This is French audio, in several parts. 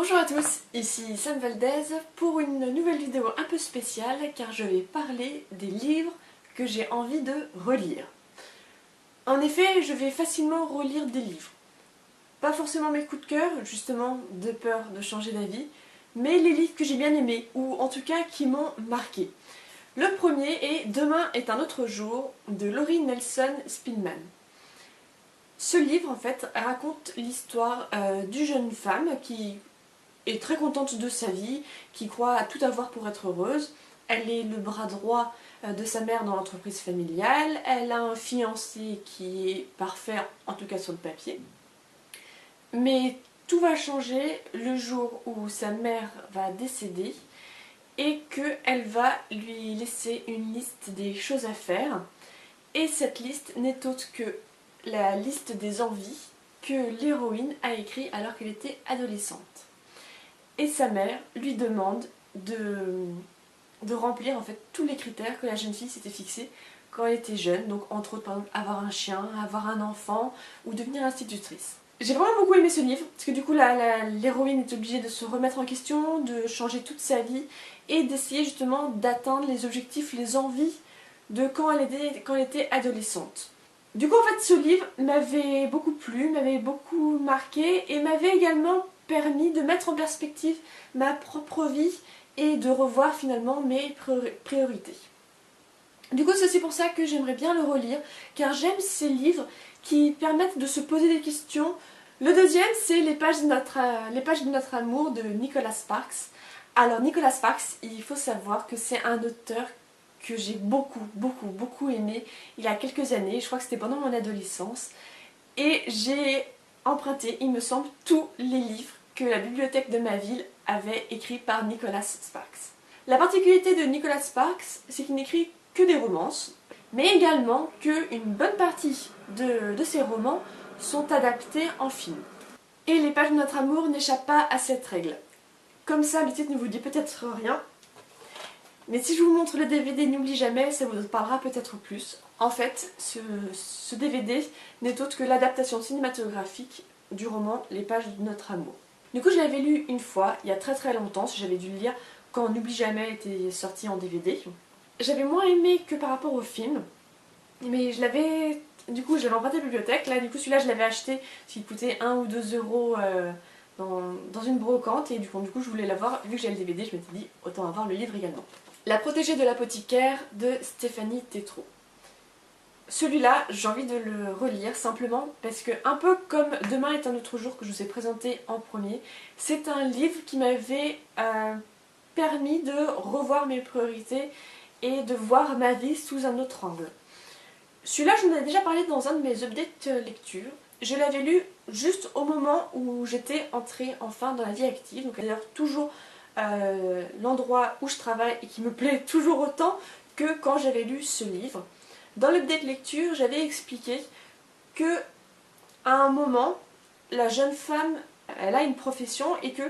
Bonjour à tous, ici Sam Valdez pour une nouvelle vidéo un peu spéciale car je vais parler des livres que j'ai envie de relire. En effet, je vais facilement relire des livres. Pas forcément mes coups de cœur, justement de peur de changer d'avis, mais les livres que j'ai bien aimés ou en tout cas qui m'ont marqué. Le premier est Demain est un autre jour de Laurie Nelson Spinman. Ce livre en fait raconte l'histoire d'une jeune femme qui est très contente de sa vie, qui croit à tout avoir pour être heureuse. Elle est le bras droit de sa mère dans l'entreprise familiale, elle a un fiancé qui est parfait, en tout cas sur le papier. Mais tout va changer le jour où sa mère va décéder et qu'elle va lui laisser une liste des choses à faire. Et cette liste n'est autre que la liste des envies que l'héroïne a écrite alors qu'elle était adolescente. Et sa mère lui demande de remplir en fait tous les critères que la jeune fille s'était fixés quand elle était jeune. Donc entre autres par exemple avoir un chien, avoir un enfant ou devenir institutrice. J'ai vraiment beaucoup aimé ce livre parce que du coup l'héroïne est obligée de se remettre en question, de changer toute sa vie et d'essayer justement d'atteindre les objectifs, les envies de quand elle était adolescente. Du coup en fait ce livre m'avait beaucoup plu, m'avait beaucoup marqué et m'avait également permis de mettre en perspective ma propre vie et de revoir finalement mes priorités. Du coup c'est aussi pour ça que j'aimerais bien le relire car j'aime ces livres qui permettent de se poser des questions. Le deuxième c'est les pages de notre amour de Nicholas Sparks. Alors Nicholas Sparks, il faut savoir que c'est un auteur que j'ai beaucoup aimé il y a quelques années, je crois que c'était pendant mon adolescence, et j'ai emprunté, il me semble, tous les livres que la bibliothèque de ma ville avait écrits par Nicholas Sparks. La particularité de Nicholas Sparks, c'est qu'il n'écrit que des romances, mais également qu'une bonne partie de ses romans sont adaptés en film. Et les pages de notre amour n'échappent pas à cette règle. Comme ça, le titre ne vous dit peut-être rien, mais si je vous montre le DVD N'oublie jamais, ça vous parlera peut-être plus. En fait, ce DVD n'est autre que l'adaptation cinématographique du roman Les pages de notre amour. Du coup, je l'avais lu une fois, il y a très longtemps, j'avais dû le lire quand N'oublie jamais était sorti en DVD. J'avais moins aimé que par rapport au film, mais je l'avais emprunté à la bibliothèque. Là, du coup, celui-là, je l'avais acheté, parce qu'il coûtait 1 ou 2 euros dans une brocante, et du coup, je voulais l'avoir. Vu que j'ai le DVD, je m'étais dit, autant avoir le livre également. La protégée de l'apothicaire de Stéphanie Tétrault. Celui-là, j'ai envie de le relire simplement parce que, un peu comme Demain est un autre jour que je vous ai présenté en premier, c'est un livre qui m'avait permis de revoir mes priorités et de voir ma vie sous un autre angle. Celui-là, je vous en ai déjà parlé dans un de mes updates lecture. Je l'avais lu juste au moment où j'étais entrée enfin dans la vie active, donc d'ailleurs toujours l'endroit où je travaille et qui me plaît toujours autant que quand j'avais lu ce livre. Dans l'update lecture, j'avais expliqué que à un moment, la jeune femme, elle a une profession et que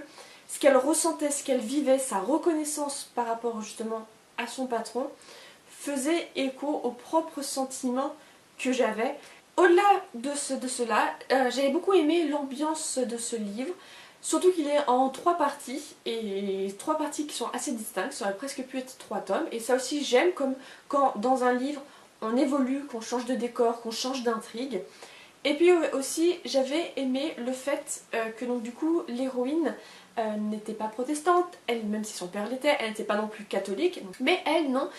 ce qu'elle ressentait, ce qu'elle vivait, sa reconnaissance par rapport justement à son patron, faisait écho aux propres sentiments que j'avais. Au-delà de cela, j'avais beaucoup aimé l'ambiance de ce livre. Surtout qu'il est en 3 parties, et 3 parties qui sont assez distinctes, ça aurait presque pu être 3 tomes, et ça aussi j'aime, comme quand dans un livre on évolue, qu'on change de décor, qu'on change d'intrigue. Et puis aussi j'avais aimé le fait que donc du coup l'héroïne n'était pas protestante, elle, même si son père l'était, elle n'était pas non plus catholique, mais elle non,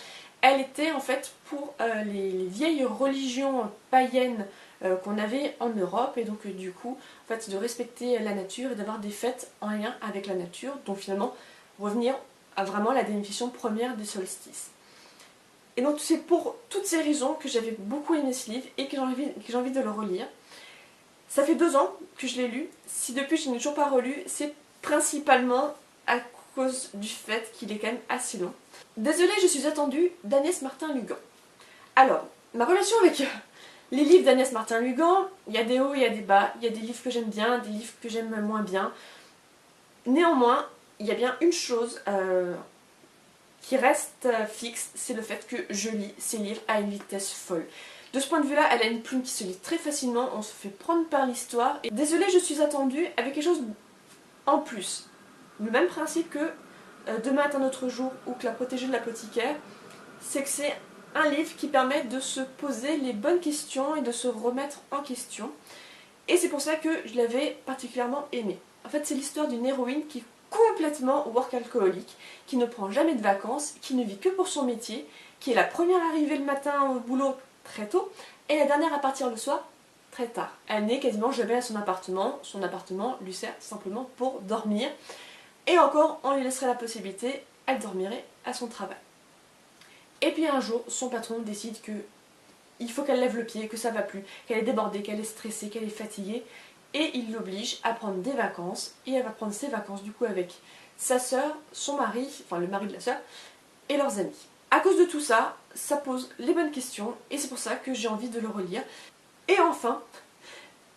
elle était en fait pour les vieilles religions païennes qu'on avait en Europe, et donc du coup en fait de respecter la nature et d'avoir des fêtes en lien avec la nature, donc finalement revenir à vraiment la définition première des solstices. Et donc c'est pour toutes ces raisons que j'avais beaucoup aimé ce livre et que j'ai envie de le relire. Ça fait 2 ans que je l'ai lu, si depuis je n'ai toujours pas relu, c'est principalement à cause du fait qu'il est quand même assez long. Désolée, je suis attendue d'Agnès Martin-Lugan. Alors, ma relation avec les livres d'Agnès Martin-Lugan, il y a des hauts, il y a des bas, il y a des livres que j'aime bien, des livres que j'aime moins bien. Néanmoins, il y a bien une chose qui reste fixe, c'est le fait que je lis ces livres à une vitesse folle. De ce point de vue-là, elle a une plume qui se lit très facilement, on se fait prendre par l'histoire. Et désolée, je suis attendue avec quelque chose en plus. le même principe que Demain est un autre jour ou que La protégée de l'apothicaire, c'est que c'est un livre qui permet de se poser les bonnes questions et de se remettre en question. Et c'est pour ça que je l'avais particulièrement aimé. En fait, c'est l'histoire d'une héroïne qui est complètement workaholic, qui ne prend jamais de vacances, qui ne vit que pour son métier, qui est la première arrivée le matin au boulot très tôt et la dernière à partir le soir très tard. Elle n'est quasiment jamais à son appartement lui sert simplement pour dormir. Et encore, on lui laisserait la possibilité, elle dormirait à son travail. Et puis un jour, son patron décide que il faut qu'elle lève le pied, que ça va plus, qu'elle est débordée, qu'elle est stressée, qu'elle est fatiguée, et il l'oblige à prendre des vacances, et elle va prendre ses vacances du coup avec sa sœur, son mari, enfin le mari de la sœur, et leurs amis. À cause de tout ça, ça pose les bonnes questions, et c'est pour ça que j'ai envie de le relire. Et enfin,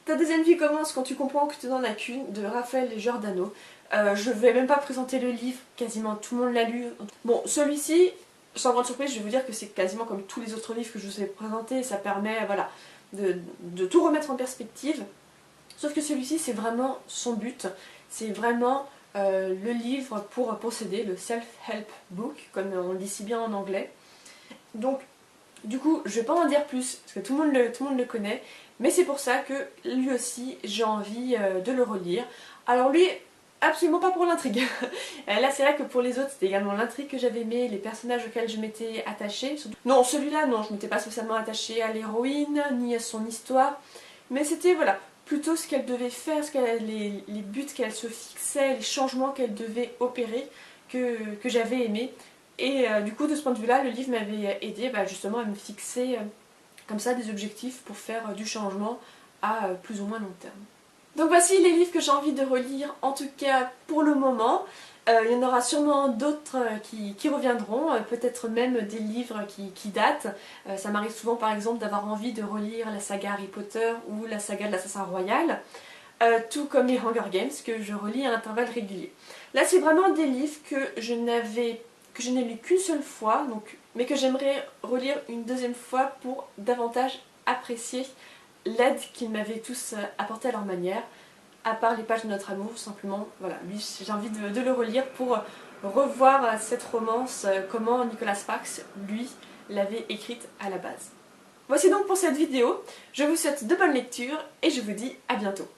ta deuxième vie commence quand tu comprends que tu n'en as qu'une, de Raphaël Giordano. Je vais même pas présenter le livre, quasiment tout le monde l'a lu. Bon, celui-ci, sans grande surprise, je vais vous dire que c'est quasiment comme tous les autres livres que je vous ai présentés, ça permet voilà, de tout remettre en perspective. Sauf que celui-ci, c'est vraiment son but, c'est vraiment le livre pour posséder, le self-help book, comme on le dit si bien en anglais. Donc, du coup, je vais pas en dire plus, parce que tout le monde le connaît, mais c'est pour ça que lui aussi, j'ai envie de le relire. Alors lui, absolument pas pour l'intrigue. Là, c'est vrai que pour les autres, c'était également l'intrigue que j'avais aimé, les personnages auxquels je m'étais attachée. Non, celui-là, non, je m'étais pas spécialement attachée à l'héroïne, ni à son histoire, mais c'était, voilà, plutôt ce qu'elle devait faire, les buts qu'elle se fixait, les changements qu'elle devait opérer, que j'avais aimé. Et du coup, de ce point de vue-là, le livre m'avait aidé justement à me fixer comme ça des objectifs pour faire du changement à plus ou moins long terme. Donc voici les livres que j'ai envie de relire, en tout cas pour le moment. Il y en aura sûrement d'autres qui reviendront, peut-être même des livres qui datent. Ça m'arrive souvent par exemple d'avoir envie de relire la saga Harry Potter ou la saga de l'Assassin Royal, tout comme les Hunger Games que je relis à intervalles réguliers. Là c'est vraiment des livres que je n'ai lu qu'une seule fois, mais que j'aimerais relire une deuxième fois pour davantage apprécier l'aide qu'ils m'avaient tous apportée à leur manière, à part les pages de notre amour, simplement, voilà, lui j'ai envie de le relire pour revoir cette romance, comment Nicholas Sparks, lui, l'avait écrite à la base. Voici donc pour cette vidéo, je vous souhaite de bonnes lectures et je vous dis à bientôt.